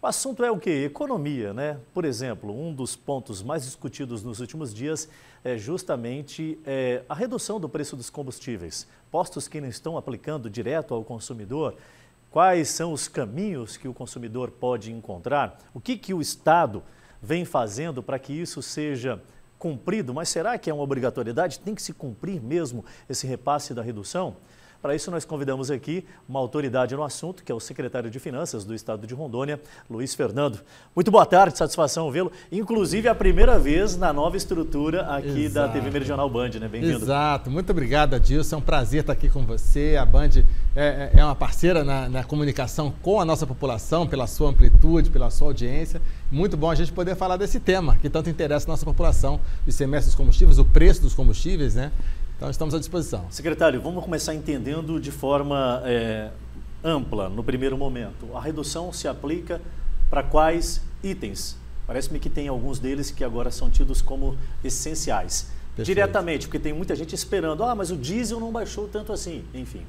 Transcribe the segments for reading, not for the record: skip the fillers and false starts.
O assunto é o quê? Economia, né? Por exemplo, um dos pontos mais discutidos nos últimos dias é justamente a redução do preço dos combustíveis. Postos que não estão aplicando direto ao consumidor. Quais são os caminhos que o consumidor pode encontrar? O que o Estado vem fazendo para que isso seja cumprido? Mas será que é uma obrigatoriedade? Tem que se cumprir mesmo esse repasse da redução? Para isso, nós convidamos aqui uma autoridade no assunto, que é o secretário de Finanças do Estado de Rondônia, Luiz Fernando. Muito boa tarde, satisfação vê-lo. Inclusive, a primeira vez na nova estrutura aqui da TV Meridional Band, né? Bem-vindo. Exato. Muito obrigado, Adilson. É um prazer estar aqui com você. A Band é uma parceira na comunicação com a nossa população, pela sua amplitude, pela sua audiência. Muito bom a gente poder falar desse tema que tanto interessa a nossa população, o ICMS dos combustíveis, o preço dos combustíveis, né? Então, estamos à disposição. Secretário, vamos começar entendendo de forma ampla, no primeiro momento. A redução se aplica para quais itens? Parece-me que tem alguns deles que agora são tidos como essenciais. Perfeito. Diretamente, porque tem muita gente esperando, mas o diesel não baixou tanto assim, enfim.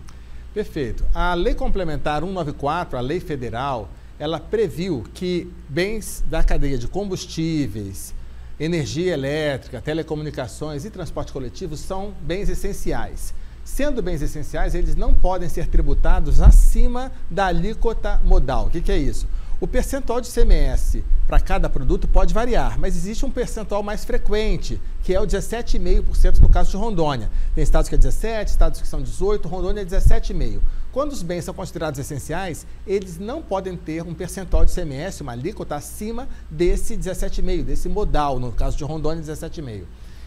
Perfeito. A Lei Complementar 194, a Lei Federal, ela previu que bens da cadeia de combustíveis, energia elétrica, telecomunicações e transporte coletivo são bens essenciais. Sendo bens essenciais, eles não podem ser tributados acima da alíquota modal. O que é isso? O percentual de ICMS para cada produto pode variar, mas existe um percentual mais frequente, que é o 17,5% no caso de Rondônia. Tem estados que é 17, estados que são 18, Rondônia é 17,5%. Quando os bens são considerados essenciais, eles não podem ter um percentual de ICMS, uma alíquota acima desse 17,5%, desse modal, no caso de Rondônia, 17,5%.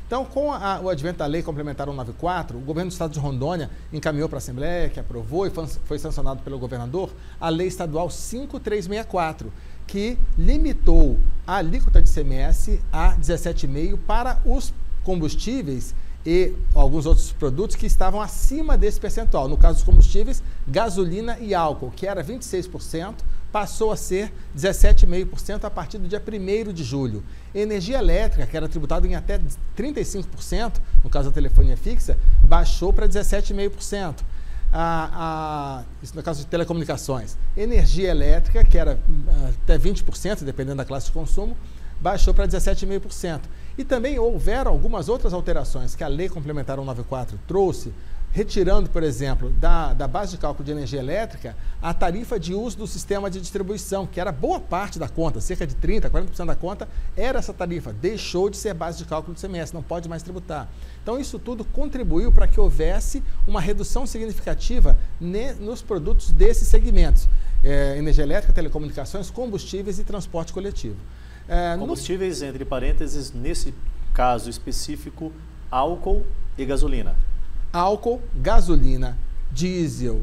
Então, com o advento da Lei Complementar 194, o governo do estado de Rondônia encaminhou para a Assembleia, que aprovou e foi sancionado pelo governador, a Lei Estadual 5364, que limitou a alíquota de ICMS a 17,5% para os combustíveis e alguns outros produtos que estavam acima desse percentual. No caso dos combustíveis, gasolina e álcool, que era 26%, passou a ser 17,5% a partir do dia 1º de julho. Energia elétrica, que era tributada em até 35%, no caso da telefonia fixa, baixou para 17,5%. Isso no caso de telecomunicações. Energia elétrica, que era até 20%, dependendo da classe de consumo, baixou para 17,5%. E também houveram algumas outras alterações que a Lei Complementar 194 trouxe, retirando, por exemplo, da base de cálculo de energia elétrica, a tarifa de uso do sistema de distribuição, que era boa parte da conta, cerca de 30%, 40% da conta, era essa tarifa, deixou de ser base de cálculo do ICMS, não pode mais tributar. Então, isso tudo contribuiu para que houvesse uma redução significativa nos produtos desses segmentos, energia elétrica, telecomunicações, combustíveis e transporte coletivo. Combustíveis, entre parênteses, nesse caso específico, álcool e gasolina. Álcool, gasolina, diesel,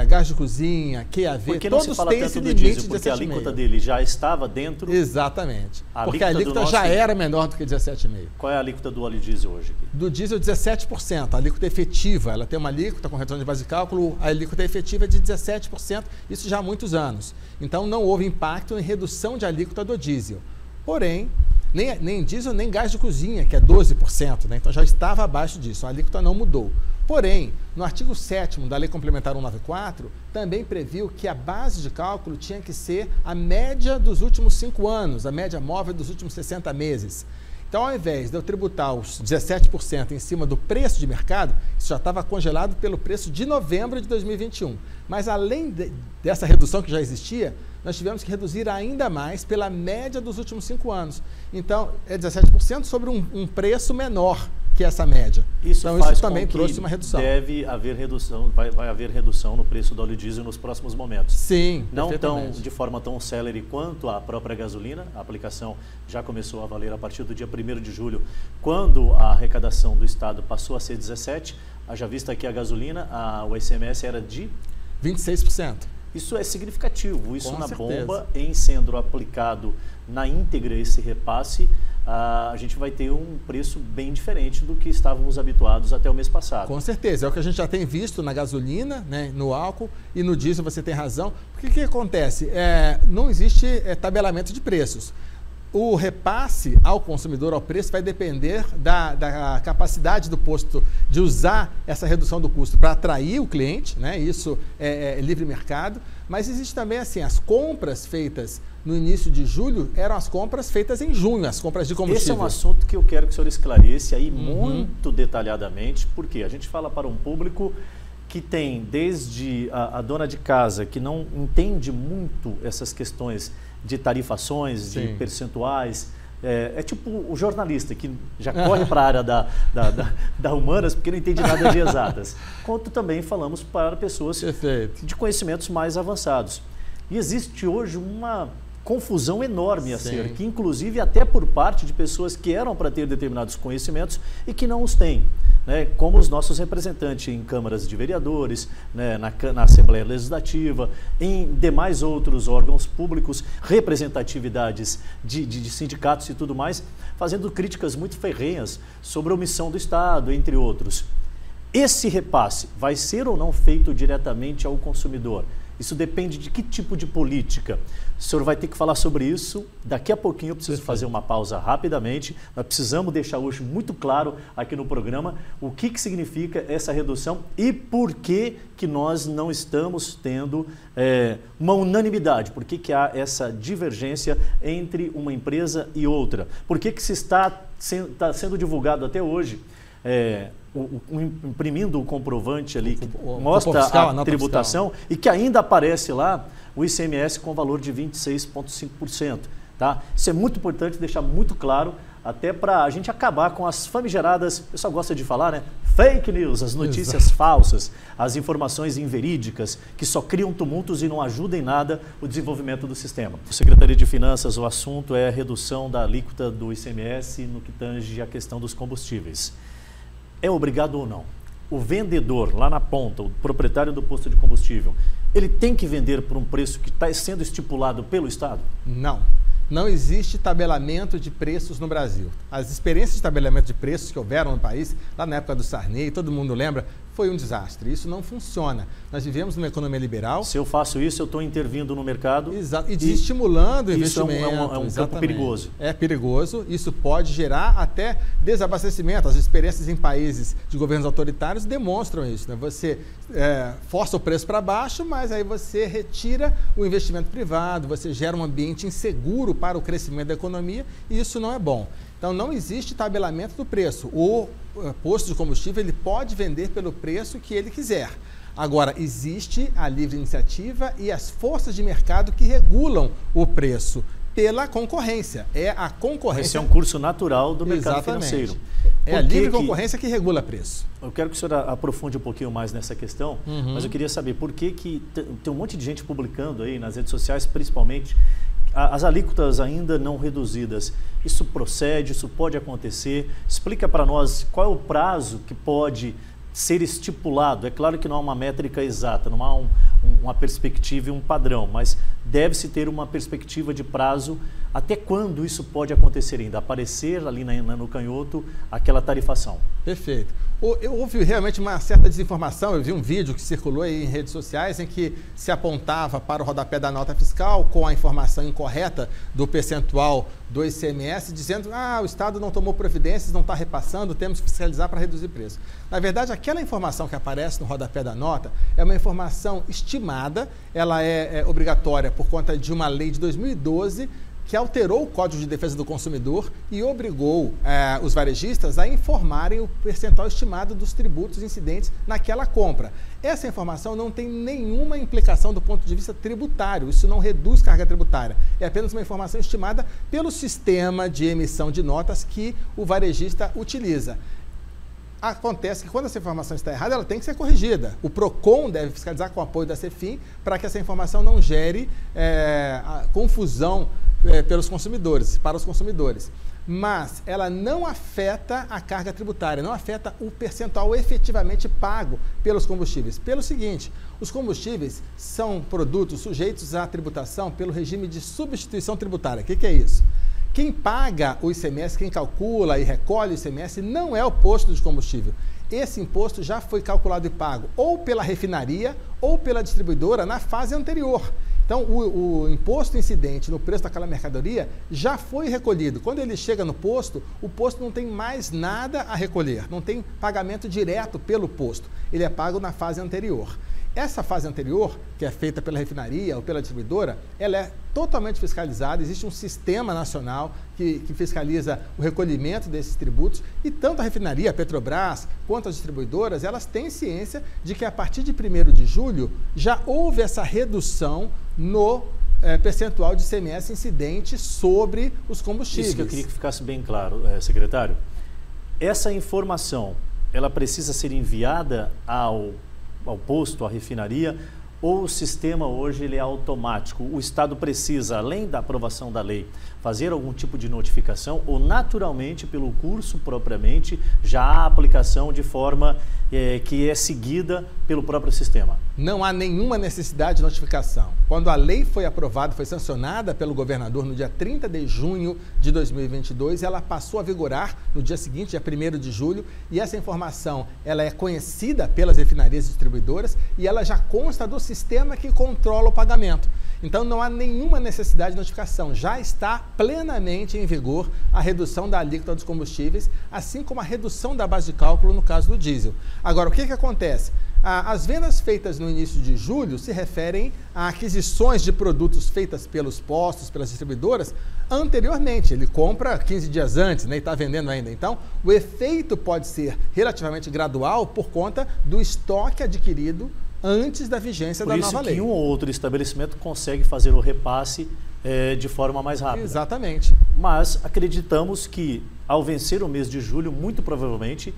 gás de cozinha, QAV, todos têm esse limite de 17,5%. Porque a alíquota dele já estava dentro... Exatamente, porque a alíquota já era menor do que 17,5%. Qual é a alíquota do óleo diesel hoje aqui? Do diesel, 17%. A alíquota efetiva, ela tem uma alíquota com redução de base de cálculo, a alíquota efetiva é de 17%, isso já há muitos anos. Então, não houve impacto em redução de alíquota do diesel. Porém, nem diesel, nem gás de cozinha, que é 12%, né? Então já estava abaixo disso, a alíquota não mudou. Porém, no artigo 7º da Lei Complementar 194, também previu que a base de cálculo tinha que ser a média dos últimos 5 anos, a média móvel dos últimos 60 meses. Então, ao invés de eu tributar os 17% em cima do preço de mercado, isso já estava congelado pelo preço de novembro de 2021. Mas, além dessa redução que já existia, nós tivemos que reduzir ainda mais pela média dos últimos 5 anos. Então, é 17% sobre um preço menor que essa média. Então, isso também trouxe uma redução. Deve haver redução, vai haver redução no preço do óleo diesel nos próximos momentos. Sim, não de forma tão célere quanto a própria gasolina. A aplicação já começou a valer a partir do dia 1º de julho, quando a arrecadação do Estado passou a ser 17%. Haja vista que a gasolina, o ICMS era de 26%. Isso é significativo, isso na bomba, em sendo aplicado na íntegra esse repasse, a gente vai ter um preço bem diferente do que estávamos habituados até o mês passado. Com certeza, é o que a gente já tem visto na gasolina, né, no álcool e no diesel, você tem razão. Porque o que acontece? Não existe tabelamento de preços. O repasse ao consumidor, ao preço, vai depender da capacidade do posto de usar essa redução do custo para atrair o cliente, né? Isso é livre mercado, mas existe também assim, as compras feitas no início de julho, eram as compras feitas em junho, as compras de combustível. Esse é um assunto que eu quero que o senhor esclareça aí muito detalhadamente, porque a gente fala para um público que tem desde a dona de casa, que não entende muito essas questões de tarifações, de percentuais. É tipo o jornalista que já corre para a área da humanas porque não entende nada de exatas. Quanto também falamos para pessoas de conhecimentos mais avançados. E existe hoje uma confusão enorme a ser, que inclusive até por parte de pessoas que eram para ter determinados conhecimentos e que não os têm. Né, como os nossos representantes em câmaras de vereadores, né, na Assembleia Legislativa, em demais outros órgãos públicos, representatividades de sindicatos e tudo mais, fazendo críticas muito ferrenhas sobre a omissão do Estado, entre outros. Esse repasse vai ser ou não feito diretamente ao consumidor? Isso depende de que tipo de política. O senhor vai ter que falar sobre isso. Daqui a pouquinho eu preciso fazer uma pausa rapidamente. Nós precisamos deixar hoje muito claro aqui no programa o que significa essa redução e por que nós não estamos tendo uma unanimidade. Por que há essa divergência entre uma empresa e outra? Por que está sendo divulgado até hoje imprimindo o comprovante ali que mostra a tributação e que ainda aparece lá o ICMS com valor de 26,5%. Tá? Isso é muito importante deixar muito claro, até para a gente acabar com as famigeradas, o pessoal gosta de falar, né? Fake news, as notícias falsas, as informações inverídicas, que só criam tumultos e não ajudam em nada o desenvolvimento do sistema. Secretaria de Finanças, o assunto é a redução da alíquota do ICMS no que tange a questão dos combustíveis. É obrigado ou não? O vendedor lá na ponta, o proprietário do posto de combustível, ele tem que vender por um preço que está sendo estipulado pelo Estado? Não. Não existe tabelamento de preços no Brasil. As experiências de tabelamento de preços que houveram no país, lá na época do Sarney, todo mundo lembra, foi um desastre. Isso não funciona. Nós vivemos numa economia liberal. Se eu faço isso, eu estou intervindo no mercado. Exato. E estimulando o investimento. Isso é um campo perigoso. É perigoso. Isso pode gerar até desabastecimento. As experiências em países de governos autoritários demonstram isso. Né? Você força o preço para baixo, mas aí você retira o investimento privado, você gera um ambiente inseguro para o crescimento da economia e isso não é bom. Então, não existe tabelamento do preço. O posto de combustível ele pode vender pelo preço que ele quiser. Agora, existe a livre iniciativa e as forças de mercado que regulam o preço pela concorrência. É a concorrência. Esse é um curso natural do mercado financeiro. É a livre concorrência que regula preço. Eu quero que o senhor aprofunde um pouquinho mais nessa questão, mas eu queria saber por que tem um monte de gente publicando aí nas redes sociais, principalmente, as alíquotas ainda não reduzidas. Isso procede, isso pode acontecer? Explica para nós qual é o prazo que pode ser estipulado. É claro que não há uma métrica exata, não há uma perspectiva e um padrão, mas deve-se ter uma perspectiva de prazo. Até quando isso pode acontecer ainda? Aparecer ali no canhoto aquela tarifação. Perfeito. Houve realmente uma certa desinformação. Eu vi um vídeo que circulou aí em redes sociais em que se apontava para o rodapé da nota fiscal com a informação incorreta do percentual do ICMS, dizendo que o Estado não tomou providências, não está repassando, temos que fiscalizar para reduzir preço. Na verdade, aquela informação que aparece no rodapé da nota é uma informação estimada, ela é obrigatória por conta de uma lei de 2012, que alterou o Código de Defesa do Consumidor e obrigou os varejistas a informarem o percentual estimado dos tributos incidentes naquela compra. Essa informação não tem nenhuma implicação do ponto de vista tributário, isso não reduz carga tributária. É apenas uma informação estimada pelo sistema de emissão de notas que o varejista utiliza. Acontece que quando essa informação está errada, ela tem que ser corrigida. O PROCON deve fiscalizar com o apoio da CEFIM para que essa informação não gere confusão pelos consumidores, para os consumidores. Mas ela não afeta a carga tributária, não afeta o percentual efetivamente pago pelos combustíveis. Pelo seguinte, os combustíveis são produtos sujeitos à tributação pelo regime de substituição tributária. O que é isso? Quem paga o ICMS, quem calcula e recolhe o ICMS, não é o posto de combustível. Esse imposto já foi calculado e pago ou pela refinaria ou pela distribuidora na fase anterior. Então, o imposto incidente no preço daquela mercadoria já foi recolhido. Quando ele chega no posto, o posto não tem mais nada a recolher, não tem pagamento direto pelo posto. Ele é pago na fase anterior. Essa fase anterior, que é feita pela refinaria ou pela distribuidora, ela é totalmente fiscalizada, existe um sistema nacional que fiscaliza o recolhimento desses tributos e tanto a refinaria, a Petrobras, quanto as distribuidoras, elas têm ciência de que a partir de 1º de julho já houve essa redução no percentual de ICMS incidente sobre os combustíveis. Isso que eu queria que ficasse bem claro, secretário. Essa informação, ela precisa ser enviada ao posto, à refinaria, ou o sistema hoje ele é automático? O Estado precisa, além da aprovação da lei, fazer algum tipo de notificação ou naturalmente, pelo curso propriamente, já há aplicação de forma que é seguida pelo próprio sistema? Não há nenhuma necessidade de notificação. Quando a lei foi aprovada, foi sancionada pelo governador no dia 30 de junho de 2022, ela passou a vigorar no dia seguinte, dia 1º de julho, e essa informação ela é conhecida pelas refinarias e distribuidoras e ela já consta do sistema que controla o pagamento. Então não há nenhuma necessidade de notificação, já está plenamente em vigor a redução da alíquota dos combustíveis, assim como a redução da base de cálculo no caso do diesel. Agora, o que acontece? As vendas feitas no início de julho se referem a aquisições de produtos feitas pelos postos, pelas distribuidoras, anteriormente. Ele compra 15 dias antes, né, e está vendendo ainda. Então, o efeito pode ser relativamente gradual por conta do estoque adquirido antes da vigência da nova lei. Por isso que um ou outro estabelecimento consegue fazer o repasse de forma mais rápida. Exatamente. Mas acreditamos que, ao vencer o mês de julho, muito provavelmente,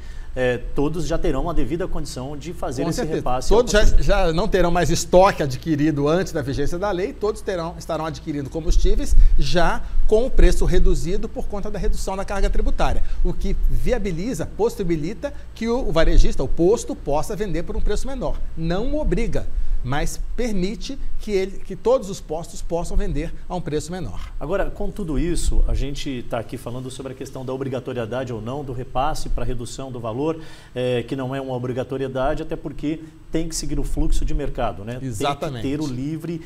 todos já terão a devida condição de fazer esse repasse. Todos já não terão mais estoque adquirido antes da vigência da lei, todos estarão adquirindo combustíveis já com o preço reduzido por conta da redução da carga tributária, o que viabiliza, possibilita que o varejista, o posto, possa vender por um preço menor. Não o obriga, mas permite que todos os postos possam vender a um preço menor. Agora, com tudo isso, a gente está aqui falando sobre a questão da obrigatoriedade ou não do repasse para redução do valor, que não é uma obrigatoriedade, até porque tem que seguir o fluxo de mercado, né? Exatamente. Tem que ter o livre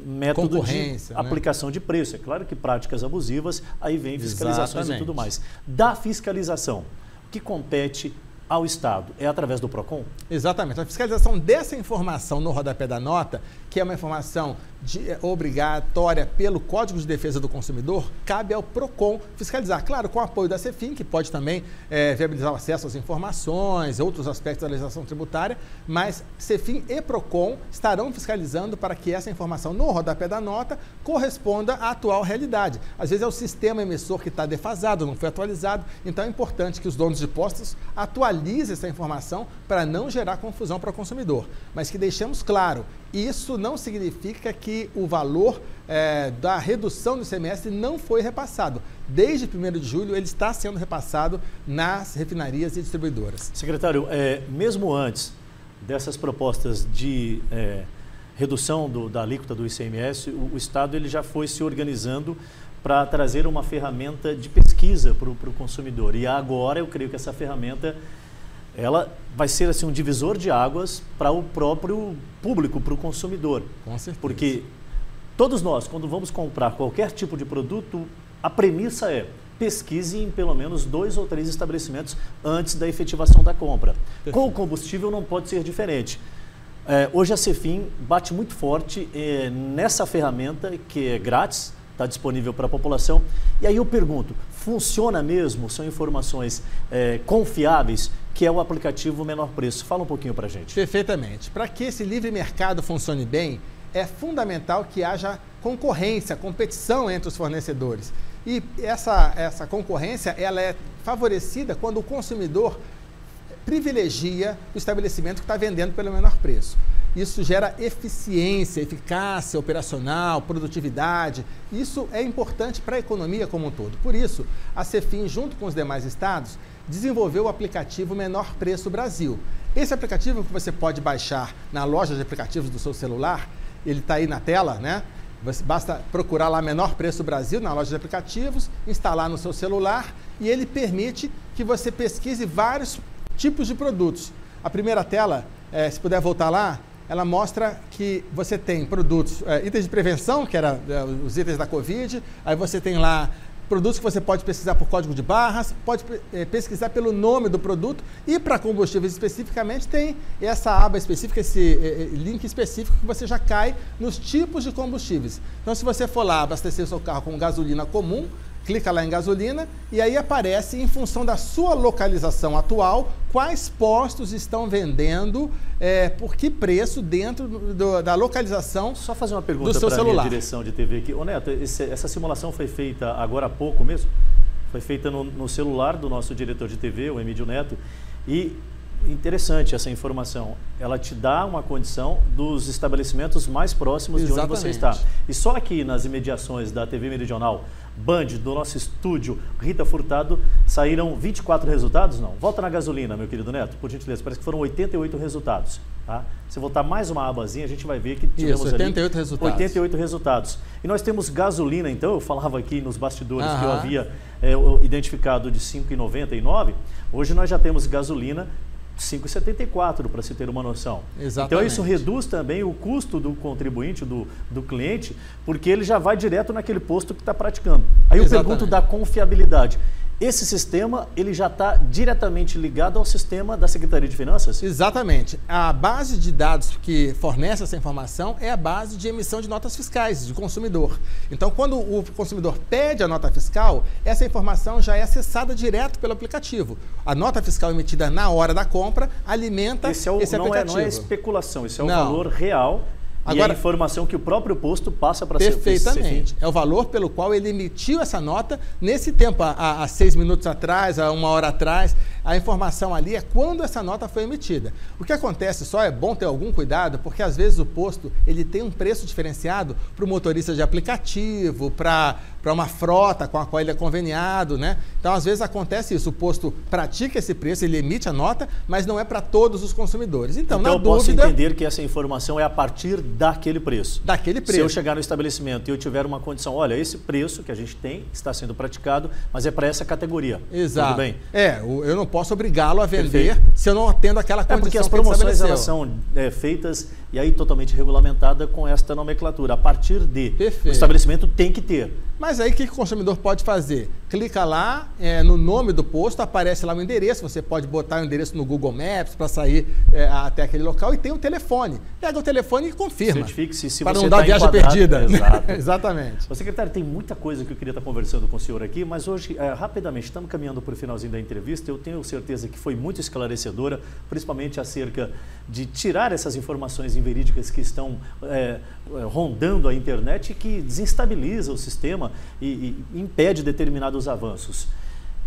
método de aplicação de preço. É claro que práticas abusivas, aí vem fiscalizações e tudo mais. Da fiscalização, que compete ao Estado, é através do PROCON? Exatamente. A fiscalização dessa informação no rodapé da nota, que é uma informação obrigatória pelo Código de Defesa do Consumidor, cabe ao PROCON fiscalizar. Claro, com o apoio da CEFIM, que pode também viabilizar o acesso às informações, outros aspectos da legislação tributária, mas CEFIM e PROCON estarão fiscalizando para que essa informação no rodapé da nota corresponda à atual realidade. Às vezes é o sistema emissor que está defasado, não foi atualizado, então é importante que os donos de postos atualizem essa informação para não gerar confusão para o consumidor. Mas que deixemos claro, isso não significa que o valor da redução do ICMS não foi repassado. Desde 1º de julho, ele está sendo repassado nas refinarias e distribuidoras. Secretário, mesmo antes dessas propostas de redução da alíquota do ICMS, o Estado ele já foi se organizando para trazer uma ferramenta de pesquisa para o consumidor. E agora eu creio que essa ferramenta ela vai ser assim, um divisor de águas para o próprio público, para o consumidor. Com certeza. Porque todos nós, quando vamos comprar qualquer tipo de produto, a premissa é pesquise em pelo menos 2 ou 3 estabelecimentos antes da efetivação da compra. Perfeito. Com o combustível não pode ser diferente. Hoje a CEFIM bate muito forte nessa ferramenta que é grátis, está disponível para a população. E aí eu pergunto, funciona mesmo? São informações confiáveis? Que é o aplicativo Menor Preço. Fala um pouquinho para a gente. Perfeitamente. Para que esse livre mercado funcione bem, é fundamental que haja concorrência, competição entre os fornecedores. E essa concorrência ela é favorecida quando o consumidor privilegia o estabelecimento que está vendendo pelo menor preço. Isso gera eficiência, eficácia operacional, produtividade. Isso é importante para a economia como um todo. Por isso, a CEFIM, junto com os demais estados, desenvolveu o aplicativo Menor Preço Brasil. Esse aplicativo que você pode baixar na loja de aplicativos do seu celular, ele está aí na tela, né? Basta procurar lá Menor Preço Brasil na loja de aplicativos, instalar no seu celular e ele permite que você pesquise vários tipos de produtos. A primeira tela, se puder voltar lá, ela mostra que você tem produtos, itens de prevenção, que eram os itens da Covid, aí você tem lá produtos que você pode pesquisar por código de barras, pode pesquisar pelo nome do produto, e para combustíveis especificamente tem essa aba específica, esse link específico que você já cai nos tipos de combustíveis. Então, se você for lá abastecer o seu carro com gasolina comum, clica lá em gasolina e aí aparece, em função da sua localização atual, quais postos estão vendendo, por que preço dentro da localização. Só fazer uma pergunta para a minha direção de TV aqui. Ô Neto, essa simulação foi feita agora há pouco mesmo? Foi feita no celular do nosso diretor de TV, o Emílio Neto, e interessante essa informação. Ela te dá uma condição dos estabelecimentos mais próximos de onde você está. E só aqui nas imediações da TV Meridional Band, do nosso estúdio Rita Furtado, saíram 24 resultados? Não. Volta na gasolina, meu querido Neto, por gentileza. Parece que foram 88 resultados. Tá? Se voltar mais uma abazinha, a gente vai ver que tivemos 88 resultados. 88 resultados. E nós temos gasolina, então, eu falava aqui nos bastidores que eu havia identificado de 5,99. Hoje nós já temos gasolina 5,74, para se ter uma noção. Exatamente. Então isso reduz também o custo do contribuinte, do cliente, porque ele já vai direto naquele posto que está praticando. Aí eu pergunto da confiabilidade. Esse sistema, ele já está diretamente ligado ao sistema da Secretaria de Finanças? Exatamente. A base de dados que fornece essa informação é a base de emissão de notas fiscais do consumidor. Então, quando o consumidor pede a nota fiscal, essa informação já é acessada direto pelo aplicativo. A nota fiscal emitida na hora da compra alimenta esse aplicativo. Não é especulação, isso é o valor real. Agora, e a informação que o próprio posto passa para ser perfeitamente. É o valor pelo qual ele emitiu essa nota nesse tempo, há 6 minutos atrás, há 1 hora atrás. A informação ali é quando essa nota foi emitida. O que acontece, só é bom ter algum cuidado, porque às vezes o posto ele tem um preço diferenciado para o motorista de aplicativo, para uma frota com a qual ele é conveniado, né? Então, às vezes acontece isso, o posto pratica esse preço, ele emite a nota, mas não é para todos os consumidores. Então na eu dúvida, posso entender que essa informação é a partir daquele preço. Daquele preço. Se eu chegar no estabelecimento e eu tiver uma condição, olha, esse preço que a gente tem está sendo praticado, mas é para essa categoria. Exato. Tudo bem? Eu não posso obrigá-lo a vender se eu não atendo aquela condição. Porque as promoções elas são feitas e aí totalmente regulamentada com esta nomenclatura. A partir de o estabelecimento tem que ter. Mas aí o que o consumidor pode fazer? Clica lá no nome do posto, aparece lá o endereço, você pode botar o endereço no Google Maps para sair até aquele local e tem o telefone. Pega o telefone e confirma. Certifique-se se para você não dar viagem perdida. Exato. Exatamente. Ô, secretário, tem muita coisa que eu queria estar conversando com o senhor aqui, mas hoje, rapidamente, estamos caminhando para o finalzinho da entrevista. Eu tenho certeza que foi muito esclarecedora, principalmente acerca de tirar essas informações inverídicas que estão rondando a internet e que desestabiliza o sistema e impede determinados avanços.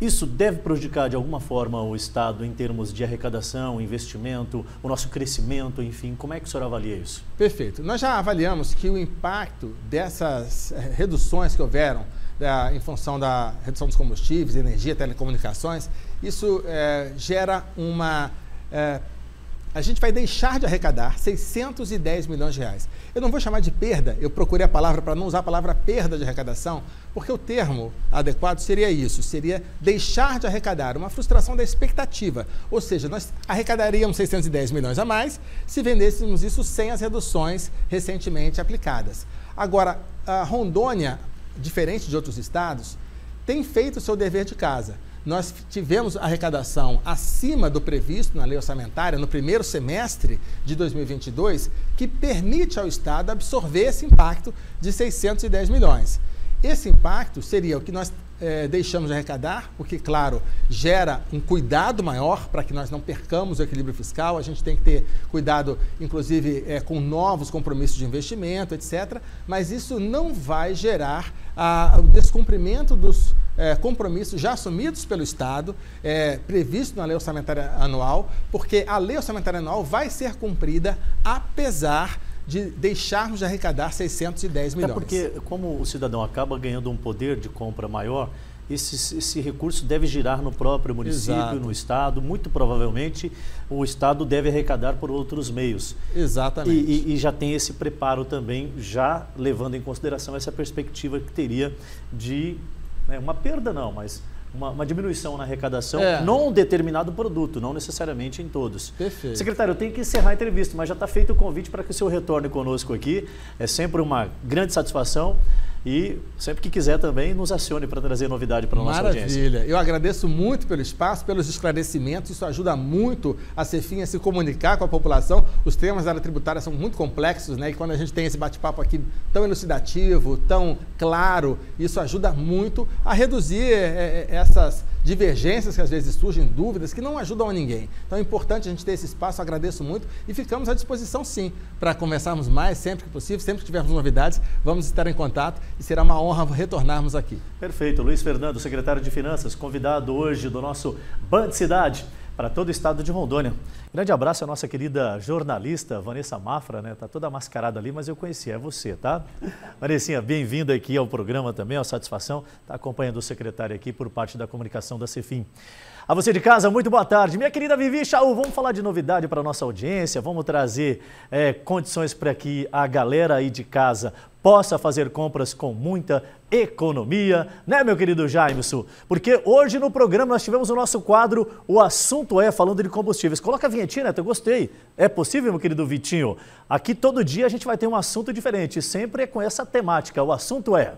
Isso deve prejudicar de alguma forma o Estado em termos de arrecadação, investimento, o nosso crescimento, enfim, como é que o senhor avalia isso? Perfeito. Nós já avaliamos que o impacto dessas reduções que houveram em função da redução dos combustíveis, energia, telecomunicações, isso gera a gente vai deixar de arrecadar 610 milhões de reais. Eu não vou chamar de perda, eu procurei a palavra para não usar a palavra perda de arrecadação, porque o termo adequado seria isso, seria deixar de arrecadar, uma frustração da expectativa. Ou seja, nós arrecadaríamos 610 milhões a mais se vendêssemos isso sem as reduções recentemente aplicadas. Agora, a Rondônia, diferente de outros estados, tem feito o seu dever de casa. Nós tivemos arrecadação acima do previsto na lei orçamentária no primeiro semestre de 2022, que permite ao Estado absorver esse impacto de 610 milhões. Esse impacto seria o que nós deixamos de arrecadar, o que, claro, gera um cuidado maior para que nós não percamos o equilíbrio fiscal. A gente tem que ter cuidado, inclusive, com novos compromissos de investimento, etc. Mas isso não vai gerar o descumprimento dos compromissos já assumidos pelo Estado, previsto na Lei Orçamentária Anual, porque a Lei Orçamentária Anual vai ser cumprida apesar de deixarmos de arrecadar 610 milhões. É porque, como o cidadão acaba ganhando um poder de compra maior, esse recurso deve girar no próprio município, exato, no Estado. Muito provavelmente o Estado deve arrecadar por outros meios. Exatamente. E já tem esse preparo também, já levando em consideração essa perspectiva que teria de, uma perda não, mas uma diminuição na arrecadação num determinado produto, não necessariamente em todos. Perfeito. Secretário, eu tenho que encerrar a entrevista, mas já está feito o convite para que o senhor retorne conosco aqui. É sempre uma grande satisfação. e sempre que quiser também nos acione para trazer novidade para a nossa audiência. Maravilha. Eu agradeço muito pelo espaço, pelos esclarecimentos. Isso ajuda muito a Cefim a se comunicar com a população. Os temas da área tributária são muito complexos, né? E quando a gente tem esse bate-papo aqui tão elucidativo, tão claro, isso ajuda muito a reduzir essas divergências que às vezes surgem, dúvidas que não ajudam a ninguém. Então é importante a gente ter esse espaço, agradeço muito e ficamos à disposição sim, para conversarmos mais sempre que possível, sempre que tivermos novidades, vamos estar em contato e será uma honra retornarmos aqui. Perfeito. Luiz Fernando, secretário de Finanças, convidado hoje do nosso Band Cidade para todo o estado de Rondônia. Grande abraço à nossa querida jornalista Vanessa Mafra, né? Tá toda mascarada ali, mas eu conheci, é você, tá? Vanessinha, bem-vinda aqui ao programa também, a satisfação tá acompanhando o secretário aqui por parte da comunicação da Cefim. A você de casa, muito boa tarde. Minha querida Vivi Chaú, vamos falar de novidade para a nossa audiência, vamos trazer condições para que a galera aí de casa possa fazer compras com muita economia, né, meu querido Jaimson? Porque hoje no programa nós tivemos o nosso quadro O Assunto É, falando de combustíveis. Coloca a vinhetinha, Neto, eu gostei. É possível, meu querido Vitinho? Aqui todo dia a gente vai ter um assunto diferente, sempre é com essa temática, O Assunto É.